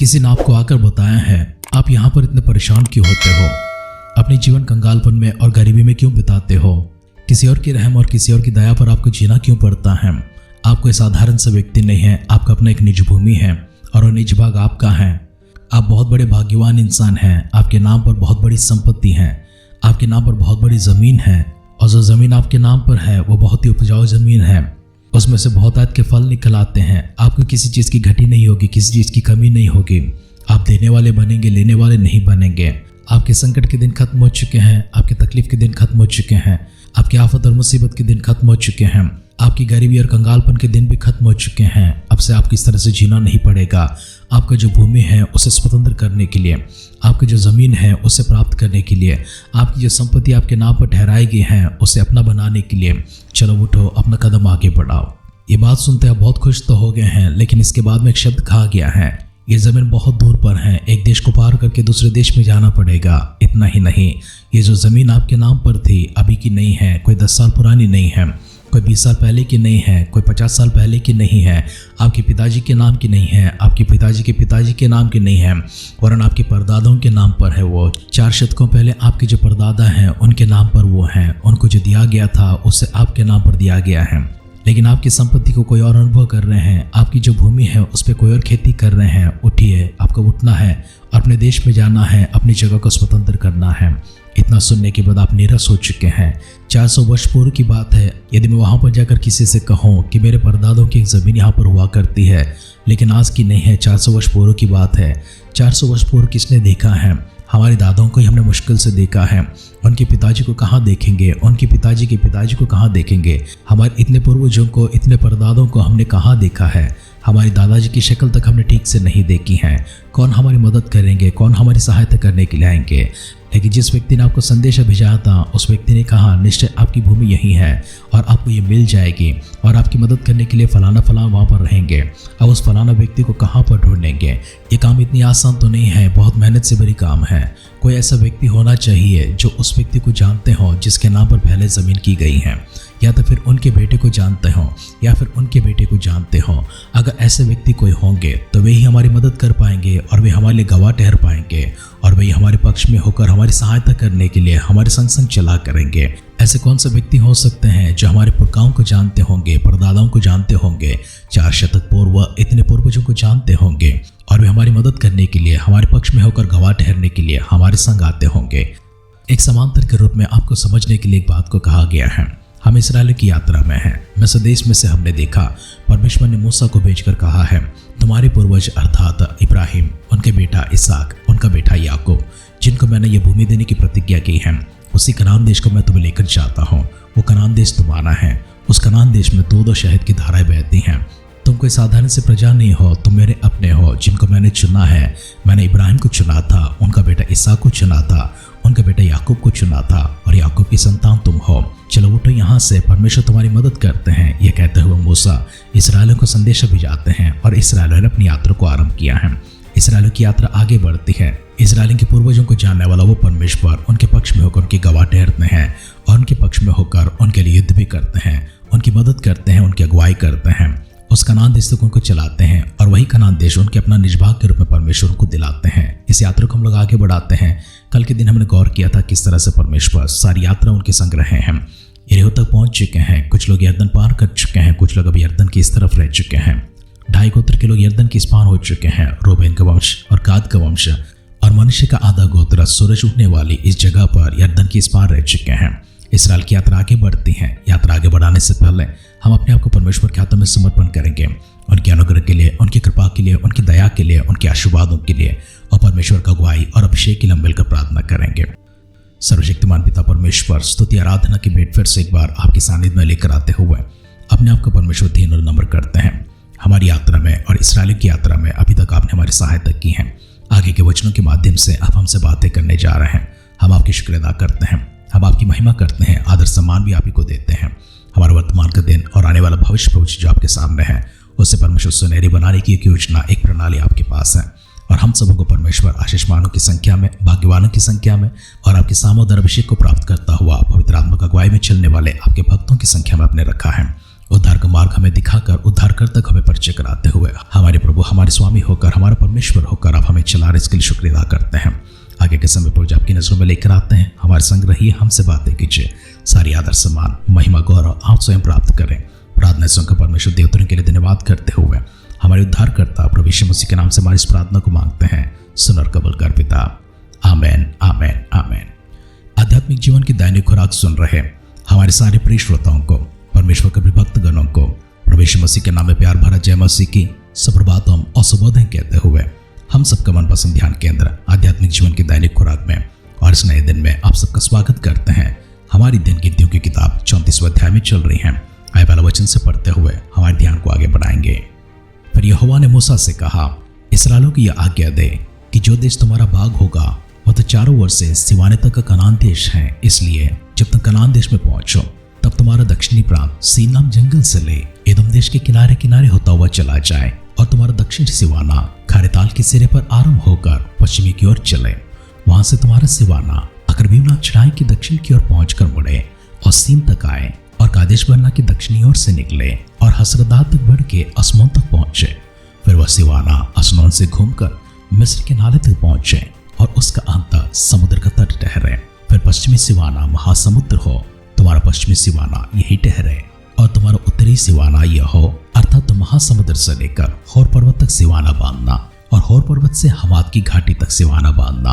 किसी ने आपको आकर बताया है आप यहाँ पर इतने परेशान क्यों होते हो, अपने जीवन कंगालपन में और गरीबी में क्यों बिताते हो, किसी और की रहम और किसी और की दया पर आपको जीना क्यों पड़ता है। आप कोई साधारण सा व्यक्ति नहीं है, आपका अपना एक निज भूमि है और वो निज भाग आपका है। आप बहुत बड़े भाग्यवान इंसान हैं, आपके नाम पर बहुत बड़ी संपत्ति है, आपके नाम पर बहुत बड़ी ज़मीन है और जो ज़मीन आपके नाम पर है वो बहुत ही उपजाऊ ज़मीन है, उसमें से बहुत आयत के फल निकल आते हैं। आपको किसी चीज़ की घटी नहीं होगी, किसी चीज़ की कमी नहीं होगी। आप देने वाले बनेंगे, लेने वाले नहीं बनेंगे। आपके संकट के दिन खत्म हो चुके हैं, आपके तकलीफ के दिन खत्म हो चुके हैं, आपकी आफत और मुसीबत के दिन खत्म हो चुके हैं, आपकी गरीबी और कंगालपन के दिन भी खत्म हो चुके हैं। अब से आपको इस तरह से जीना नहीं पड़ेगा। आपका जो भूमि है उसे स्वतंत्र करने के लिए, आपकी जो ज़मीन है उसे प्राप्त करने के लिए, आपकी जो संपत्ति आपके नाम पर ठहराई गई है उसे अपना बनाने के लिए चलो उठो, अपना कदम आगे बढ़ाओ। ये बात सुनते आप बहुत खुश तो हो गए हैं, लेकिन इसके बाद में एक शब्द कहा गया है, ये ज़मीन बहुत दूर पर है, एक देश को पार करके दूसरे देश में जाना पड़ेगा। इतना ही नहीं, ये जो ज़मीन आपके नाम पर थी अभी की नहीं है, कोई 10 साल पुरानी नहीं है, कोई 20 साल पहले की नहीं है, कोई 50 साल पहले की नहीं है, आपके पिताजी के नाम की नहीं है, आपके पिताजी के नाम की नहीं है, वरन आपके परदादों के नाम पर है। वो 4 शतकों पहले आपके जो परदादा हैं उनके नाम पर वो हैं, उनको जो दिया गया था उससे आपके नाम पर दिया गया है। लेकिन आपकी संपत्ति को कोई और अनुभव कर रहे हैं, आपकी जो भूमि है उस पर कोई और खेती कर रहे हैं। उठिए, आपको उठना है और अपने देश में जाना है, अपनी जगह को स्वतंत्र करना है। इतना सुनने के बाद आप निराश हो चुके हैं। 400 वर्ष पूर्व की बात है। यदि मैं वहाँ पर जाकर किसी से कहूँ कि मेरे परदादों की एक ज़मीन यहाँ पर हुआ करती है, लेकिन आज की नहीं है, 400 वर्ष पूर्व की बात है। 400 वर्ष पूर्व किसने देखा है? हमारे दादाओं को ही हमने मुश्किल से देखा है। उनके पिताजी को कहाँ देखेंगे, उनके पिताजी के पिताजी को कहाँ देखेंगे? हमारे इतने पूर्वजों को, इतने परदादों को हमने कहाँ देखा है? हमारी दादाजी की शक्ल तक हमने ठीक से नहीं देखी है। कौन हमारी मदद करेंगे, कौन हमारी सहायता करने के लिए आएंगे? लेकिन जिस व्यक्ति ने आपको संदेशा भेजा था उस व्यक्ति ने कहा निश्चय आपकी भूमि यही है और आपको ये मिल जाएगी और आपकी मदद करने के लिए फलाना वहाँ पर रहेंगे। अब उस फलाना व्यक्ति को कहाँ पर ढूंढेंगे? ये काम इतनी आसान तो नहीं है, बहुत मेहनत से भरी काम है। कोई ऐसा व्यक्ति होना चाहिए जो उस व्यक्ति को जानते हो जिसके नाम पर पहले ज़मीन की गई है, या तो फिर उनके बेटे को जानते हो या फिर उनके बेटे को जानते हो। अगर ऐसे व्यक्ति कोई होंगे तो वे ही हमारी मदद कर पाएंगे और वे हमारे लिए गवाह ठहर पाएंगे और वे हमारे पक्ष में होकर हमारी सहायता करने के लिए हमारे संग संग चला करेंगे। ऐसे कौन से व्यक्ति हो सकते हैं जो हमारे पुरखाओं को जानते होंगे, परदादाओं को जानते होंगे, 4 शतक पूर्व इतने पूर्वजों को जानते होंगे और वे हमारी मदद करने के लिए, हमारे पक्ष में होकर गवाह ठहरने के लिए हमारे संग आते होंगे। एक समांतर के रूप में आपको समझने के लिए एक बात को कहा गया है। हम इस्राएल की यात्रा में हैं। मिस्र देश में से हमने देखा परमेश्वर ने मूसा को भेजकर कहा है तुम्हारे पूर्वज अर्थात इब्राहिम, उनके बेटा इसहाक, उनका बेटा याकूब, जिनको मैंने ये भूमि देने की प्रतिज्ञा की है, उसी कनान देश को मैं तुम्हें लेकर जाता हूँ। वो कनान देश तुम्हारा है। उस कनान देश में दूध और शहद की धाराएं बहती हैं। तुम कोई साधारण से प्रजा नहीं हो, तुम मेरे अपने हो जिनको मैंने चुना है। मैंने इब्राहिम को चुना था, उनका बेटा इसहाक को चुना था, उनका बेटा याकूब को चुना था और याकूब की संतान तुम हो। चलो उठो यहाँ से, परमेश्वर तुम्हारी मदद करते हैं। ये कहते हुए मूसा इस्राएलियों को संदेशा भिजाते हैं और इस्राएलियों ने अपनी यात्रा को आरंभ किया है। इस्राएलियों की यात्रा आगे बढ़ती है। इस्राएलियों के पूर्वजों को जानने वाला वो परमेश्वर उनके पक्ष में होकर उनकी गवाह ठहरते हैं और उनके पक्ष में होकर उनके लिए युद्ध भी करते हैं, उनकी मदद करते हैं, उनकी अगुवाई करते हैं। उस कनान देश तक उनको चलाते हैं और वही कनान देश उनके अपना निजभाग के रूप में परमेश्वर को दिलाते हैं। इस यात्रा को हम लोग आगे बढ़ाते हैं। कल के दिन हमने गौर किया था किस तरह से परमेश्वर सारी यात्रा उनके संग रहे हैं। यरीहो तक पहुंच चुके हैं, कुछ लोग यरदन पार कर चुके हैं, कुछ लोग अभी यरदन की इस तरफ रह चुके हैं। 2.5 गोत्र के लोग यरदन की इस पार हो चुके हैं। रूबेन का वंश और गाद का वंश और मनुष्य का आधा गोत्र सूरज उगने वाली इस जगह पर यरदन की इस पार रह चुके हैं। इस्राएल की यात्रा आगे बढ़ती है। यात्रा आगे बढ़ाने से पहले हम अपने आप को परमेश्वर के हाथों में समर्पण करेंगे, उनके अनुग्रह के लिए, उनकी कृपा के लिए, उनकी दया के लिए, उनके आशीर्वादों के लिए और परमेश्वर का अगुवाई और अभिषेक के लिए मिलकर प्रार्थना करेंगे। सर्वशक्तिमान पिता परमेश्वर, स्तुति आराधना की भेंट फिर से एक बार आपके सानिध्य में लेकर आते हुए अपने आप को परमेश्वर दीन और नम्र करते हैं। हमारी यात्रा में और इस्राएल की यात्रा में अभी तक आपने हमारी सहायता की है। आगे के वचनों के माध्यम से आप हमसे बातें करने जा रहे हैं। हम आपकी शुक्र अदा करते हैं, हम आपकी महिमा करते हैं, आदर सम्मान भी आप ही को देते हैं। हमारा वर्तमान का दिन और आने वाला भविष्य जो आपके सामने है उससे परमेश्वर सुनहरी बनाने की एक योजना, एक प्रणाली आपके पास है और हम सबों को परमेश्वर आशीषमानों की संख्या में, भाग्यवानों की संख्या में और आपके सामोदर अभिषेक को प्राप्त करता हुआ पवित्र आत्मा की अगुवाई में चलने वाले आपके भक्तों की संख्या में आपने रखा है। उद्धार का मार्ग हमें दिखाकर उद्धारकर्ता को हमें परिचय कराते हुए हमारे प्रभु, हमारे स्वामी होकर, हमारा परमेश्वर होकर आप हमें चला रहे, इसके लिए शुक्रिया अदा करते हैं। आगे के समय पर आपकी नजरों में लेकर आते हैं, हमारे संग रहिए, हमसे बातें कीजिए। सारी आदर सम्मान महिमा गौरव आप स्वयं प्राप्त करें। प्रार्थना सुनकर परमेश्वर देवताओं के लिए धन्यवाद करते हुए हमारे उद्धारकर्ता प्रभु यीशु मसीह के नाम से हमारी इस प्रार्थना को मांगते हैं, सुन और कबूल कर पिता, आमेन आमेन आमेन। आध्यात्मिक जीवन की दैनिक खुराक सुन रहे हमारे सारे प्रिय श्रोताओं को, परमेश्वर के भक्तगणों को प्रभु यीशु मसीह के नाम में प्यार भरा जय मसीह की सुप्रभातम और शुभोदय कहते हुए हम सबका मनपसंद ध्यान केंद्र आध्यात्मिक जीवन की दैनिक खुराक में और इस नए दिन में आप सबका स्वागत करते हैं। हमारी दिन गिनतियों की किताब 34वें अध्याय में चल रही है। आए पहला वचन से पढ़ते हुए हमारे ध्यान को आगे बढ़ाएंगे। फिर यहोवा ने मूसा से कहा, इस्राएलियों को यह आज्ञा दे कि जो देश तुम्हारा भाग होगा वह तो चारों ओर से सिवाने तक का कनान देश है। इसलिए जब तुम कनान देश में पहुंचो तब तुम्हारा दक्षिणी प्रांत सीन नाम जंगल से ले एदोम देश के किनारे किनारे होता हुआ चला जाए और तुम्हारा दक्षिण सिवाना खारे ताल के सिरे पर आरंभ होकर पश्चिमी की ओर चले। वहां से तुम्हारा सिवाना अकरबीम चढ़ाई की दक्षिण की ओर पहुंचकर मुड़े और सीन तक आए और कादेश बर्ना की दक्षिणी ओर से निकले और हसरदा तक बढ़ के अस्मोन तक पहुंचे। फिर वह सिवाना अस्मोन से घूमकर मिस्र के नाले तक पहुंचे और उसका अंत समुद्र का तट ठहरे। फिर पश्चिमी सिवाना महासमुद्र हो, तुम्हारा पश्चिमी सिवाना यही ठहरे और तुम्हारा उत्तरी सिवाना यह हो, अर्थात तुम महासमुद्र से लेकर होर पर्वत तक सिवाना बांधना और होर पर्वत से हमाद की घाटी तक सिवाना बांधना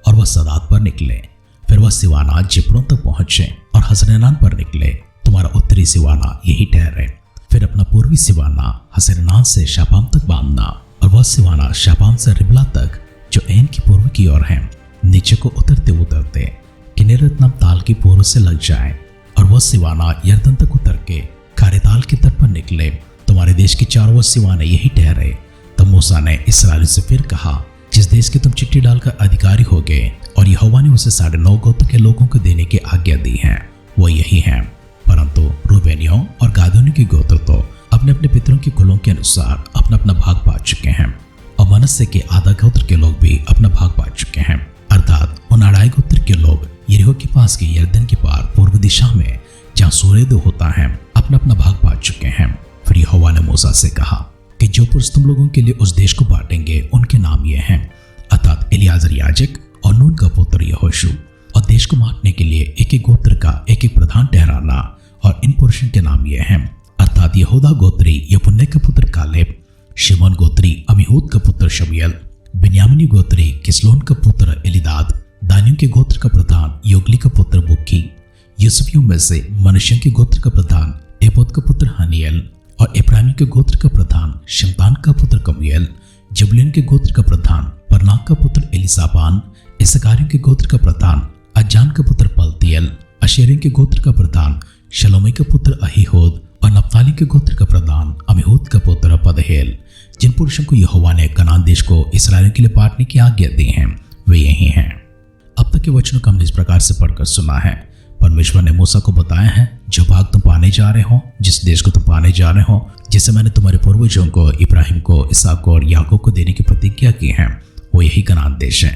और वह सदात पर निकले। फिर वह सिवाना जिप्रोन तक पहुंचे और हसरेनान पर निकले, तुम्हारा उत्तरी सिवाना यही ठहरे। फिर अपना पूर्वी सिवाना हसरेनान से शापाम तक बांधना और वह सिवाना शापाम से रिबला तक जो ऐन की पूर्व की ओर है नीचे को उतरते उतरते किन्नेरेत नाम ताल की पूर्व से लग जाए और वह सिवाना यरदन तक उतर के खारे ताल के तट पर निकले। तुम्हारे देश के चारों सिवाने यही ठहरे। तब मूसा ने इस्राएलियों से फिर कहा, जिस देश के तुम चिट्ठी डालकर अधिकारी हो गए और यहोवा ने उसे 9.5 गोत्र के लोगों को देने की आज्ञा दी है वो यही है, परंतु रूबेनियों और गादियों के गोत्र तो अपने अपने पितरों की कुलों के अनुसार अपना अपना भाग पा चुके हैं और मनस्से के आधा गोत्र के लोग भी अपना भाग पा चुके हैं, अर्थात उन 2.5 गोत्र के लोग यरीहो के पास के यरदन के पार पूर्व दिशा में जहाँ सूर्योदय होता है अपना अपना भाग पा चुके हैं। फिर यहोवा ने मूसा से कहा कि जो पुरुष तुम लोगों के लिए उस देश को बांटेंगे उनके नाम ये हैं, अर्थात एलियाजर याजक और नून का पुत्र यहोशू, और देश को बांटने के लिए एक एक गोत्र का एक एक प्रधान ठहराना। और इन पुरुषों के नाम ये हैं, अर्थात यहूदा गोत्री यपुन्ने का पुत्र कालेब, शिमोन गोत्री अमीहूद का पुत्र शमूएल, बिन्यामीनी गोत्री किसलोन का पुत्र एलीदाद, दानियों के गोत्र का प्रधान योगली का पुत्र बुक्की, यूसुफियों में से मनुष्यों के गोत्र का प्रधान एपोद का पुत्र हनियल, और इब्राहिम के गोत्र का प्रधान शिमतान का पुत्र कमूएल, जबूलून के गोत्र का प्रधान परनाक का पुत्र एलिसापान, इसकारियों के गोत्र का प्रधान अज्जान का पुत्र पलतियल, अशेरियों के गोत्र का प्रधान शलोमी का पुत्र अहीहोद, और नप्ताली के गोत्र का प्रधान अमीहूद का पुत्र पदहेल। जिन पुरुषों को यहोवा ने कनान देश को इस्राएलियों के लिए बांटने की आज्ञा दी है वे यही हैं। अब तक के वचनों को हमने इस प्रकार से पढ़कर सुना है। परमेश्वर ने मूसा को बताया है, जो भाग तुम पाने जा रहे हो, जिस देश को तुम पाने जा रहे हो, जिसे मैंने तुम्हारे पूर्वजों को इब्राहिम को, इसहाक को और याकूब को देने की प्रतिज्ञा की है, वो यही कनान देश है।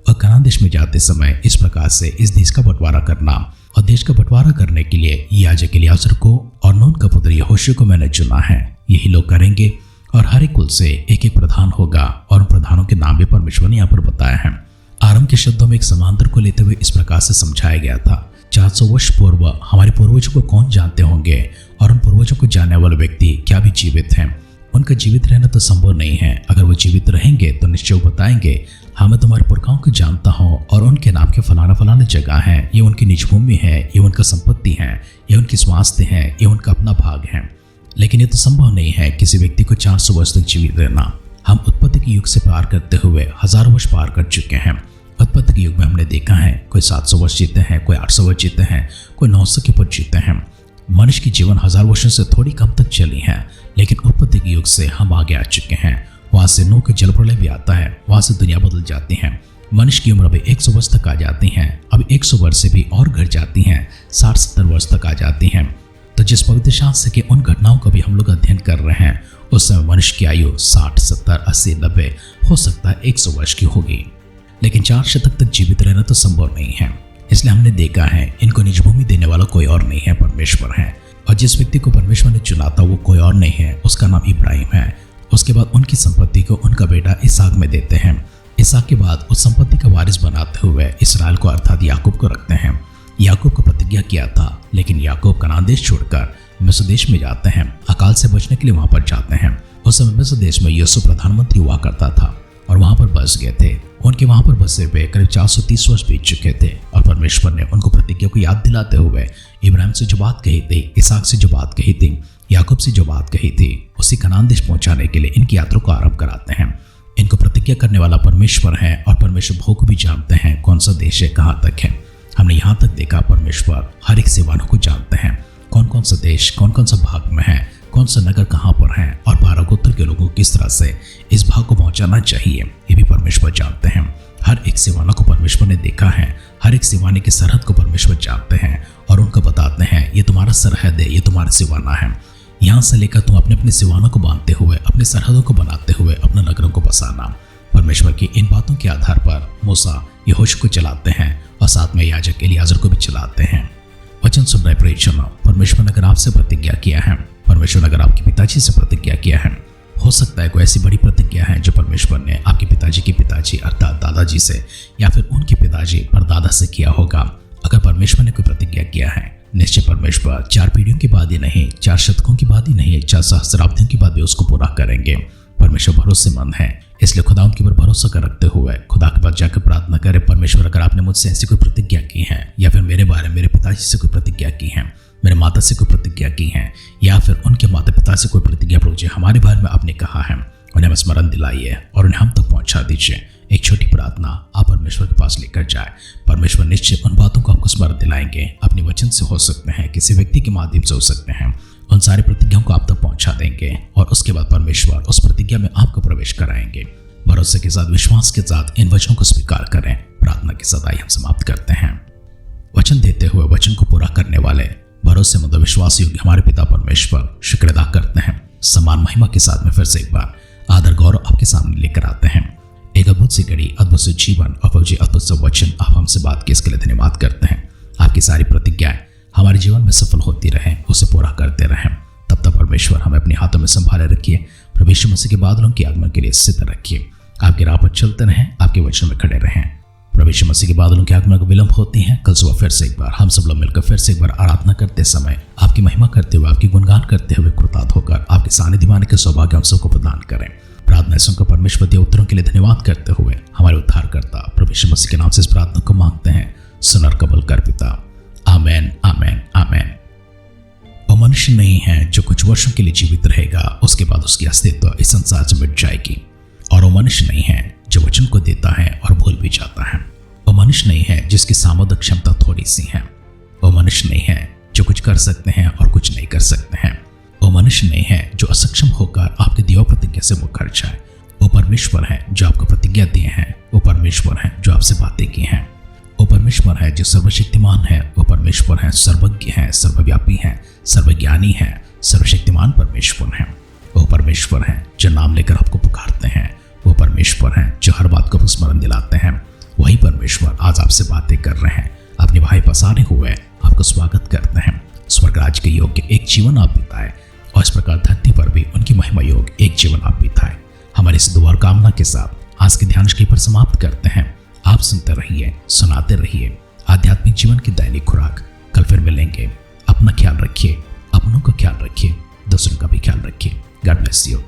और कनान देश में जाते समय इस प्रकार से इस देश का बंटवारा करना, और देश का बंटवारा करने के लिए याजक एलियाजर को और नून का पुत्र यहोशू को मैंने चुना है। यही लोग करेंगे और हर एक कुल से एक एक प्रधान होगा, और उन प्रधानों के नाम भी परमेश्वर ने यहाँ पर बताया है। आरंभ के शब्दों में एक समांतर को लेते हुए इस प्रकार से समझाया गया था, 400 वर्ष पूर्व हमारे पूर्वजों को कौन जानते होंगे, और उन पूर्वजों को जानने वाले व्यक्ति क्या भी जीवित हैं? उनका जीवित रहना तो संभव नहीं है। अगर वो जीवित रहेंगे तो निश्चय बताएंगे, हाँ मैं तुम्हारे पुरखाओं को जानता हूँ और उनके नाम के फलाना फलाना जगह है, ये उनकी निज भूमि है, ये उनका संपत्ति है, ये उनकी स्वास्थ्य है, ये उनका अपना भाग है। लेकिन ये तो संभव नहीं है किसी व्यक्ति को 400 वर्ष तक जीवित रहना। हम उत्पत्ति के युग से पार करते हुए हजारों वर्ष पार कर चुके हैं। उत्पत्ति के युग में हमने देखा है कोई 700 वर्ष जीते हैं, कोई 800 वर्ष जीते हैं, कोई 900 के ऊपर जीते हैं। मनुष्य की जीवन 1000 वर्षों से थोड़ी कम तक चली है, लेकिन उत्पत्ति के युग से हम आगे आ चुके हैं। वहां से नूह के जल प्रलय भी आता है, वहां से दुनिया बदल जाती है। मनुष्य की उम्र अभी 100 वर्ष तक आ जाती है, अब 100 वर्ष से भी और घट जाती हैं, 60-70 वर्ष तक आ जाती हैं। तो जिस पवित्र शास्त्र के उन घटनाओं का भी हम लोग अध्ययन कर रहे हैं, उस समय मनुष्य की आयु 60, 70, 80, 90 हो सकता है 100 वर्ष की होगी, लेकिन 4 शतक तक जीवित रहना तो संभव नहीं है। इसलिए हमने देखा है इनको निज भूमि देने वाला कोई और नहीं है, परमेश्वर है। और जिस व्यक्ति को परमेश्वर ने चुना था वो कोई और नहीं है, उसका नाम इब्राहिम है। उसके बाद उनकी संपत्ति को उनका बेटा इसहाक में देते हैं। इसहाक के बाद उस संपत्ति का वारिस बनाते हुए इसराइल को अर्थात याकूब को रखते हैं। याकूब को प्रतिज्ञा किया था, लेकिन याकूब कनान देश छोड़कर मिस्र देश में जाते हैं। अकाल से बचने के लिए वहां पर जाते हैं। उस समय मिस्र देश में यूसुफ प्रधानमंत्री हुआ करता था और वहां पर बस गए थे। उनके वहां पर बसे हुए करीब 430 वर्ष बीत चुके थे और परमेश्वर ने उनको प्रतिज्ञा को याद दिलाते हुए इब्राहिम से जो बात कही थी, इसहाक से जो बात कही थी, याकूब से जो बात कही थी, उसी कनान देश पहुंचाने के लिए इनकी यात्रा को आरंभ कराते हैं। इनको प्रतिज्ञा करने वाला परमेश्वर है और परमेश्वर भोग भी जानते हैं कौन सा देश है, कहाँ तक है। हमने यहाँ तक देखा परमेश्वर हर एक सेवानों को जानते हैं, कौन कौन सा देश कौन कौन सा भाग में है, कौन सा नगर कहाँ पर है और 12 गोत्र के लोगों को किस तरह से इस भाग को पहुंचाना चाहिए, ये भी परमेश्वर जानते हैं। हर एक सिवाना को परमेश्वर ने देखा है, हर एक सिवाने की सरहद को परमेश्वर जानते हैं और उनको बताते हैं ये तुम्हारा सरहद है, ये तुम्हारा सिवाना है। यहाँ से लेकर तुम अपने अपने सिवानों को बांधते हुए, अपने सरहदों को बनाते हुए अपने नगरों को बसाना। परमेश्वर की इन बातों के आधार पर मूसा यहोशू को चलाते हैं और साथ में याजक एलियाजर को भी चलाते हैं। वचन सुन रहे प्रियजनों, परमेश्वर ने अगर आपसे प्रतिज्ञा किया है, परमेश्वर ने अगर आपके पिताजी से प्रतिज्ञा किया है, हो सकता है कोई ऐसी बड़ी प्रतिज्ञा है जो परमेश्वर ने आपके पिताजी के पिताजी अर्थात दादाजी से या फिर उनके पिताजी परदादा से किया होगा। अगर परमेश्वर ने कोई प्रतिज्ञा किया है, निश्चय परमेश्वर 4 पीढ़ियों के बाद ही नहीं, 4 शतकों के बाद ही नहीं, 4 सहस्राब्दियों के बाद भी उसको पूरा करेंगे। परमेश्वर भरोसेमंद है, इसलिए खुदा उनके ऊपर भरोसा कर रखते हुए खुदा के पास जाकर प्रार्थना करें, परमेश्वर अगर आपने मुझसे ऐसी कोई प्रतिज्ञा की है या फिर मेरे बारे में मेरे पिताजी से कोई प्रतिज्ञा की है, मेरे माता से कोई प्रतिज्ञा की है या फिर उनके माता पिता से कोई प्रतिज्ञा प्रभु जी हमारे बारे में आपने कहा है, उन्हें हमें स्मरण दिलाइए और उन्हें हम तक पहुंचा दीजिए। एक छोटी प्रार्थना आप परमेश्वर के पास लेकर जाए। परमेश्वर निश्चय उन बातों को आपको स्मरण दिलाएंगे, अपने वचन से हो सकते हैं, किसी व्यक्ति के माध्यम से हो सकते हैं, उन सारी प्रतिज्ञाओं को आप तक पहुंचा देंगे और उसके बाद परमेश्वर उस प्रतिज्ञा में आपको प्रवेश कराएंगे। भरोसे के साथ, विश्वास के साथ इन वचनों को स्वीकार करें। प्रार्थना की सदाई हम समाप्त करते हैं। वचन देते हुए वचन को पूरा करने वाले भरोसेमंद विश्वास योग्य हमारे पिता परमेश्वर शुक्र अदा करते हैं। समान महिमा के साथ में फिर से एक बार आदर गौरव आपके सामने लेकर आते हैं। एक अद्भुत सी घड़ी, अद्भुत से जीवन और जी अद्भुत से वचन आप हमसे बात की, इसके लिए धन्यवाद करते हैं। आपकी सारी प्रतिज्ञाएं हमारे जीवन में सफल होती रहें, उसे पूरा करते रहें। तब तक परमेश्वर हमें अपने हाथों में संभाले रखिए। प्रभु यीशु मसीह के बादलों की आगमन के लिए सिद्ध रखिए। आपकी राह पर चलते रहें, आपके वचन में खड़े रहें। प्रभु यीशु मसीह के बादलों के आगमन को विलंब होती है। कल सुबह फिर से एक बार हम सब लोग मिलकर फिर से एक बार आराधना करते समय आपकी महिमा करते हुए, आपकी गुणगान करते हुए कृतार्थ होकर आपके सानिध्य माने के सौभाग्य हम सबको प्रदान करें। प्रार्थना सुनकर परमेश्वर के उत्तरों के लिए धन्यवाद करते हुए हमारे उद्धारकर्ता प्रभु यीशु मसीह के नाम से इस प्रार्थना को मांगते हैं। सुन और कबूल कर पिता। आमेन, आमेन, आमेन। वो मनुष्य नहीं है जो कुछ वर्षों के लिए जीवित रहेगा, उसके बाद उसकी अस्तित्व इस संसार से मिट जाएगी। और वो मनुष्य नहीं है जो वचन को देता है और भूल भी जाता है। वो मनुष्य नहीं है जिसकी सामुदायिक क्षमता थोड़ी सी है। वो मनुष्य नहीं है जो कुछ कर सकते हैं और कुछ नहीं कर सकते हैं। वो मनुष्य नहीं है जो असक्षम होकर आपके दिया प्रतिज्ञा से मुकर जाए। वो परमेश्वर है जो आपको प्रतिज्ञा दिए हैं। वो परमेश्वर है जो आपसे बातें की हैं। वो परमेश्वर है जो सर्वशक्तिमान है। वो परमेश्वर है सर्वज्ञ है, सर्वव्यापी है, सर्वज्ञानी है, सर्वशक्तिमान परमेश्वर है। वो परमेश्वर है जो नाम लेकर आपको पुकारते हैं। वो परमेश्वर है जो हर बात को स्मरण दिलाते हैं। वही परमेश्वर आज आपसे बातें कर रहे हैं। अपने भाई पसारे हुए आपको स्वागत करते हैं। स्वर्गराज के योग्य एक जीवन आप बिताए और इस प्रकार धरती पर भी उनकी महिमा योग्य एक जीवन आप बिताए। हमारे इस दुआ और कामना के साथ आज के ध्यान पर समाप्त करते हैं। आप सुनते रहिए, सुनाते रहिए आध्यात्मिक जीवन की दैनिक खुराक। कल फिर मिलेंगे। अपना ख्याल रखिए, अपनों का ख्याल रखिए, दूसरों का भी ख्याल रखिए। God bless you.